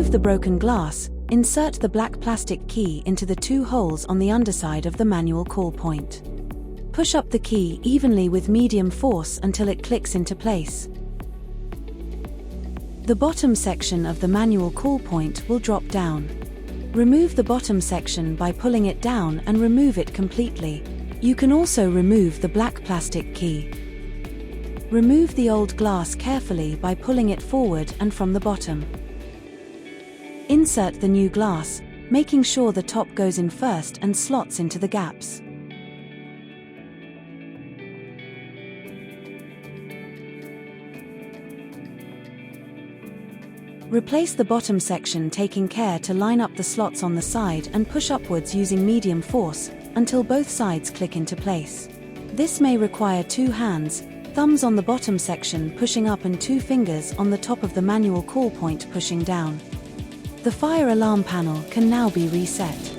remove the broken glass, insert the black plastic key into the 2 holes on the underside of the manual call point. Push up the key evenly with medium force until it clicks into place. The bottom section of the manual call point will drop down. Remove the bottom section by pulling it down and remove it completely. You can also remove the black plastic key. Remove the old glass carefully by pulling it forward and from the bottom. Insert the new glass, making sure the top goes in first and slots into the gaps. Replace the bottom section, taking care to line up the slots on the side and push upwards using medium force until both sides click into place. This may require 2 hands, thumbs on the bottom section pushing up and 2 fingers on the top of the manual call point pushing down. The fire alarm panel can now be reset.